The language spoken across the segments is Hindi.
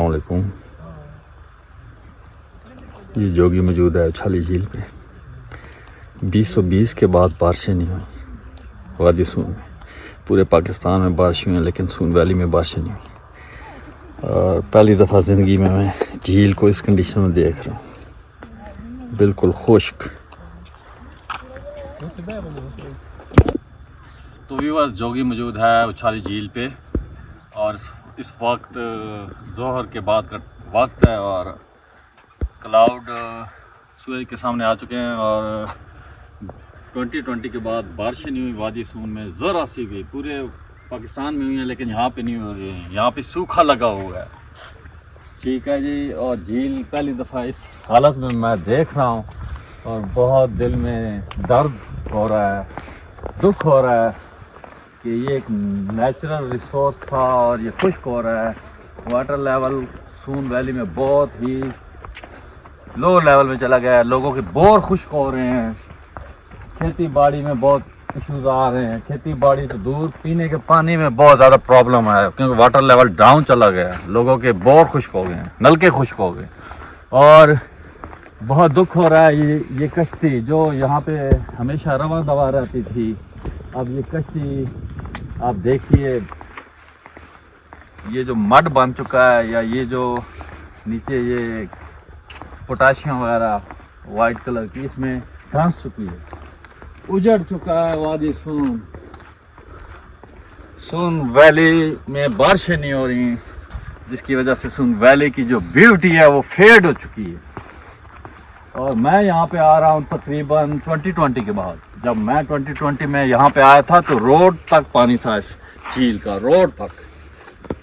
अस्सलाम वालेकुम। ये जोगी मौजूद है उछाली झील पे। 2020 के बाद बारिशें नहीं हुई वादी सून में। पूरे पाकिस्तान में बारिश हुई हैं लेकिन सून वैली में बारिशें नहीं हुई। और पहली दफ़ा ज़िंदगी में मैं झील को इस कंडीशन में देख रहा हूँ, बिल्कुल खुश्क। तो व्यूअर्स, जोगी मौजूद है उछाली झील पे और इस वक्त जोहर के बाद का वक्त है और क्लाउड सूरज के सामने आ चुके हैं और 2020 के बाद बारिशें नहीं हुई वादी सून में, ज़रा सी भी। पूरे पाकिस्तान में हुई हैं लेकिन यहाँ पे नहीं हो रही है, यहाँ पे सूखा लगा हुआ है। ठीक है जी। और झील पहली दफ़ा इस हालत में मैं देख रहा हूँ और बहुत दिल में दर्द हो रहा है, दुख हो रहा है कि ये एक नेचुरल रिसोर्स था और ये खुश्क हो रहा है। वाटर लेवल सून वैली में बहुत ही लो लेवल में चला गया है, लोगों के बोर खुश्क हो रहे हैं, खेती बाड़ी में बहुत इश्यूज आ रहे हैं। खेती बाड़ी तो दूर, पीने के पानी में बहुत ज़्यादा प्रॉब्लम है क्योंकि वाटर लेवल डाउन चला गया है, लोगों के बोर खुश्क हो गए हैं, नलके खुश्क हो गए। और बहुत दुख हो रहा है ये कश्ती जो यहाँ पे हमेशा रवां दवा रहती थी, अब ये कश्ती आप देखिए, ये जो मड बन चुका है या ये जो नीचे ये पोटाशियम वगैरह वाइट कलर की इसमें धंस चुकी है, उजड़ चुका है वादी सून। सून वैली में बारिशें नहीं हो रही जिसकी वजह से सून वैली की जो ब्यूटी है वो फेड हो चुकी है। और मैं यहाँ पे आ रहा हूँ तकरीबन 2020 के बाद। जब मैं 2020 में यहाँ पे आया था तो रोड तक पानी था, इस झील का रोड तक,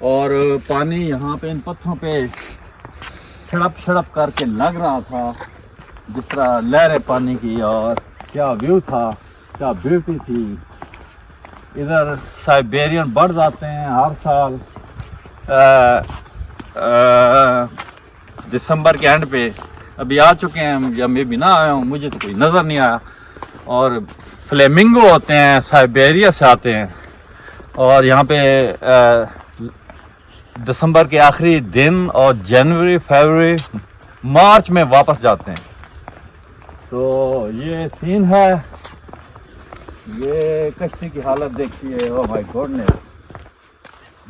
और पानी यहाँ पे इन पत्थरों पे छड़प छड़प करके लग रहा था जिस तरह लहरें पानी की। और क्या व्यू था, क्या ब्यूटी थी। इधर साइबेरियन बर्ड्स आते हैं हर साल दिसंबर के एंड पे, अभी आ चुके हैं या मैं भी ना आया हूँ, मुझे तो कोई नज़र नहीं आया। और फ्लेमिंगो होते हैं, साइबेरिया से आते हैं और यहाँ पे दिसंबर के आखिरी दिन और जनवरी, फरवरी, मार्च में वापस जाते हैं। तो ये सीन है, ये कश्ती की हालत देखिए। ओह माय गॉडनेस,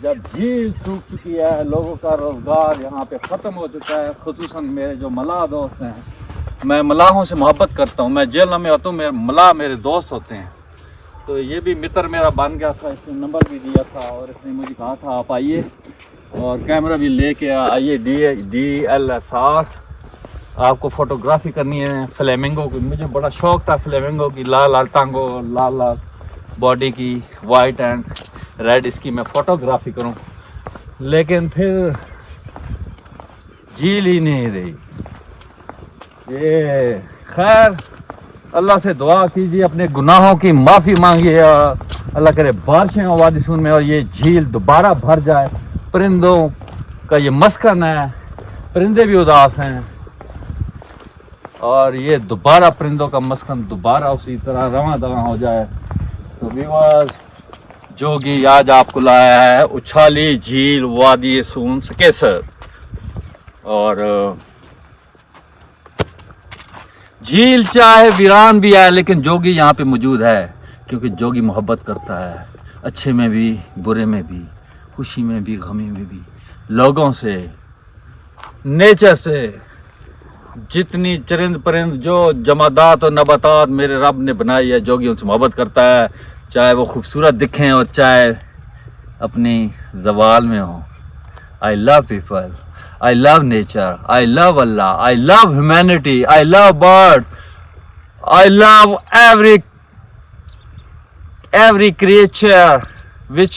जब झील सूख चुकी है, लोगों का रोज़गार यहाँ पे ख़त्म हो चुका है। ख़ुसूसन मेरे जो मलाह दोस्त हैं, मैं मलाहों से मोहब्बत करता हूँ, मैं जेल में होता हूँ, मेरे मलाह मेरे दोस्त होते हैं। तो ये भी मित्र मेरा बन गया था, इसने नंबर भी दिया था और इसने मुझे कहा था आप आइए और कैमरा भी लेके आइए, DSLR आपको फ़ोटोग्राफी करनी है फ्लेमिंगो की। मुझे बड़ा शौक़ था फ्लेमिंगो की, लाल लाल टांगों, लाल लाल बॉडी की, वाइट एंड रेड, इसकी मैं फ़ोटोग्राफी करूं, लेकिन फिर झील ही नहीं रही। ये खैर, अल्लाह से दुआ कीजिए, अपने गुनाहों की माफ़ी मांगिए, अल्लाह करे बारिशें हो वादी सून में और ये झील दोबारा भर जाए। परिंदों का ये मस्कन है, परिंदे भी उदास हैं और ये दोबारा परिंदों का मस्कन दोबारा उसी तरह रवां दवां हो जाए। तो व्यूअर्स, जोगी आज आपको लाया है उछाली झील वादी सून सकेसर। और झील चाहे वीरान भी है लेकिन जोगी यहाँ पे मौजूद है क्योंकि जोगी मोहब्बत करता है, अच्छे में भी, बुरे में भी, खुशी में भी, गमी में भी, लोगों से, नेचर से। जितनी चरिंद परिंद जो जमादात और नबातात मेरे रब ने बनाई है, जोगी उनसे मोहब्बत करता है, चाहे वो खूबसूरत दिखें और चाहे अपनी जवाल में हो। I love people, I love nature, I love Allah, I love humanity, I love birds, I love every creature which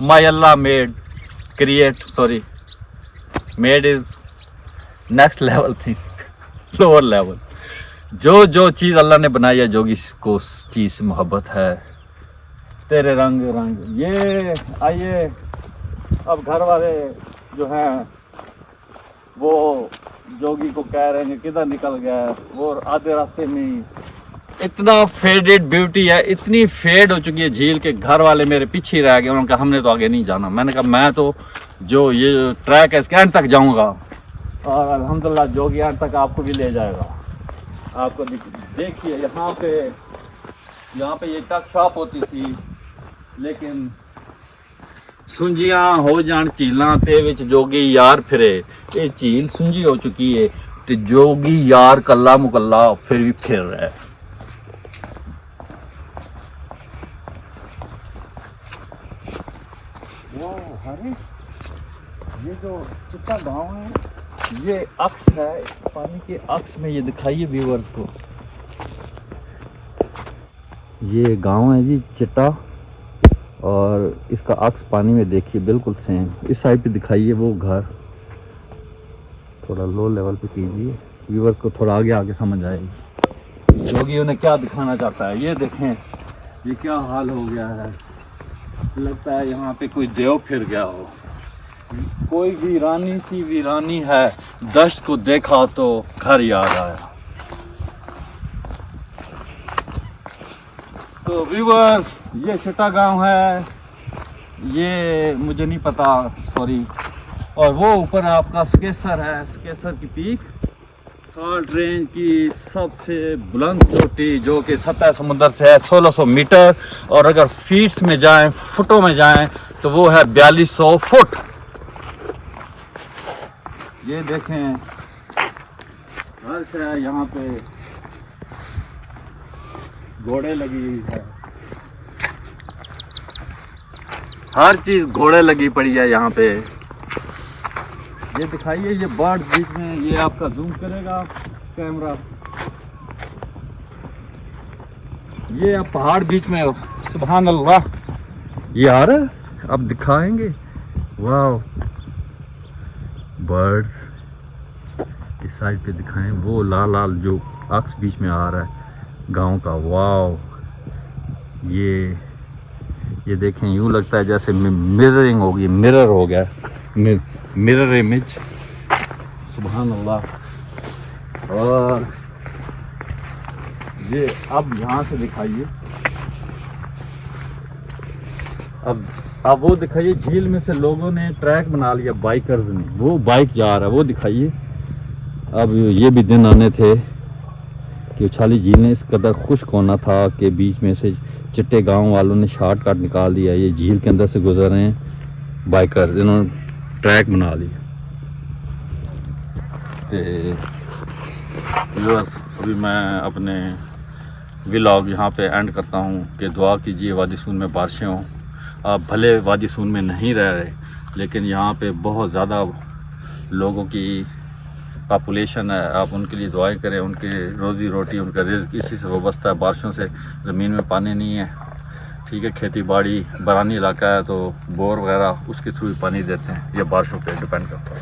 my Allah made is next level thing, lower level. जो चीज़ अल्लाह ने बनाई है, जोगी को उस चीज़ से मोहब्बत है। तेरे रंग ये आइए। अब घर वाले जो हैं वो जोगी को कह रहे हैं किधर निकल गया है, वो आधे रास्ते में इतना फेडेड ब्यूटी है, इतनी फेड हो चुकी है झील के। घर वाले मेरे पीछे रह गए, उन्होंने कहा हमने तो आगे नहीं जाना। मैंने कहा मैं तो जो ये ट्रैक है इसके एंड तक जाऊंगा और अल्हम्दुलिल्लाह जोगी एंड तक आपको भी ले जाएगा। आपको देखिए यहाँ पे ये टक शॉप होती थी, लेकिन सुंजियां हो जान झीलों ते विच जोगी यार फिरे। ये झील सुंजी हो चुकी है ते जोगी यार कल्ला मुकल्ला फिर भी फिर रहा है। अरे ये जो चिट्टा गांव है, ये अक्स है, पानी के अक्स में ये दिखाइए व्यूअर्स को। ये गांव है जी चिट्टा, और इसका अक्स पानी में देखिए बिल्कुल सेम। इस साइड पे दिखाइए वो घर, थोड़ा लो लेवल पे कीजिए, व्यूअर्स को थोड़ा आगे आगे समझ आएगी जोगी उन्हें क्या दिखाना चाहता है। ये देखें ये क्या हाल हो गया है, लगता है यहाँ पे कोई देव फिर गया हो। कोई वीरानी सी वीरानी है, दश्त को देखा तो घर याद आया। तो व्यूअर्स ये चिट्टा गांव है, ये मुझे नहीं पता सॉरी। और वो ऊपर आपका स्केसर है, स्केसर की पीक साल्ट रेंज की सबसे बुलंद चोटी, जो कि सतह समुद्र से है 1600 मीटर, और अगर फीट्स में जाएं, फुटों में जाएं, तो वो है 4200 फुट। ये देखें अर्श है, यहाँ पे घोड़े लगी हुई है, हर चीज घोड़े लगी पड़ी है यहाँ पे। ये दिखाइए ये बर्ड बीच में, ये आपका जूम करेगा कैमरा, ये आप पहाड़ बीच में हो, सुभान अल्लाह। ये आ रहा है, अब दिखाएंगे, वाह बर्ड्स इस साइड पे दिखाएं, वो लाल लाल जो अक्स बीच में आ रहा है गांव का, वाह। ये देखें यूँ लगता है जैसे मिररिंग होगी, मिरर हो गया, मिरर इमेज, सुभान अल्लाह। और ये अब यहाँ से दिखाइए, अब वो दिखाइए झील में से लोगों ने ट्रैक बना लिया, बाइकर्स ने, वो बाइक जा रहा है वो दिखाइए। अब ये भी दिन आने थे कि उछाली झील ने इस कदर खुश्क होना था कि बीच में से चिट्टे गांव वालों ने शॉर्टकट निकाल दिया, ये झील के अंदर से गुजर रहे हैं बाइकर्स, इन्होंने ट्रैक बना लिया। अभी मैं अपने व्लॉग यहाँ पे एंड करता हूँ कि दुआ कीजिए वादी सून में बारिशें हों। आप भले वादी सून में नहीं रह रहे, लेकिन यहाँ पे बहुत ज़्यादा लोगों की पॉपुलेशन है, आप उनके लिए दुआएं करें। उनके रोज़ी रोटी, उनका रिज़्क़ इसी से वाबस्ता है। बारिशों से ज़मीन में पानी नहीं है, ठीक है, खेती बाड़ी बरानी इलाका है तो बोर वगैरह उसके थ्रू ही पानी देते हैं, ये बारिशों पे डिपेंड करता है।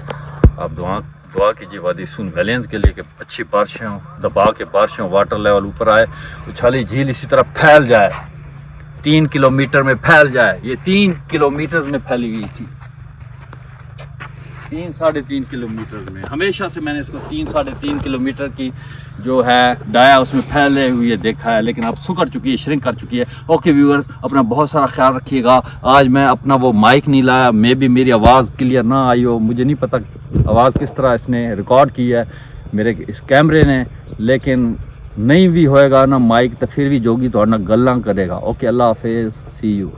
आप दुआ कीजिए वादी सून वैलियंस के लिए कि अच्छी बारिशें हों, दबा के बारिशें, वाटर लेवल ऊपर आए, उछाली झील इसी तरह फैल जाए, 3 किलोमीटर में फैल जाए। ये 3 किलोमीटर में फैली हुई थी, 3-3.5 किलोमीटर में। हमेशा से मैंने इसको 3-3.5 किलोमीटर की जो है डाया उसमें फैले हुए देखा है, लेकिन अब सुकड़ चुकी है, श्रिंक कर चुकी है। ओके व्यूअर्स, अपना बहुत सारा ख्याल रखिएगा। आज मैं अपना वो माइक नहीं लाया, मे भी मेरी आवाज़ क्लियर ना आई हो, मुझे नहीं पता आवाज़ किस तरह इसने रिकॉर्ड की है मेरे इस कैमरे ने, लेकिन नहीं भी होएगा ना माइक तो फिर भी जोगी तो ना गल्ला करेगा। ओके, अल्लाह हाफिज़, सी यू।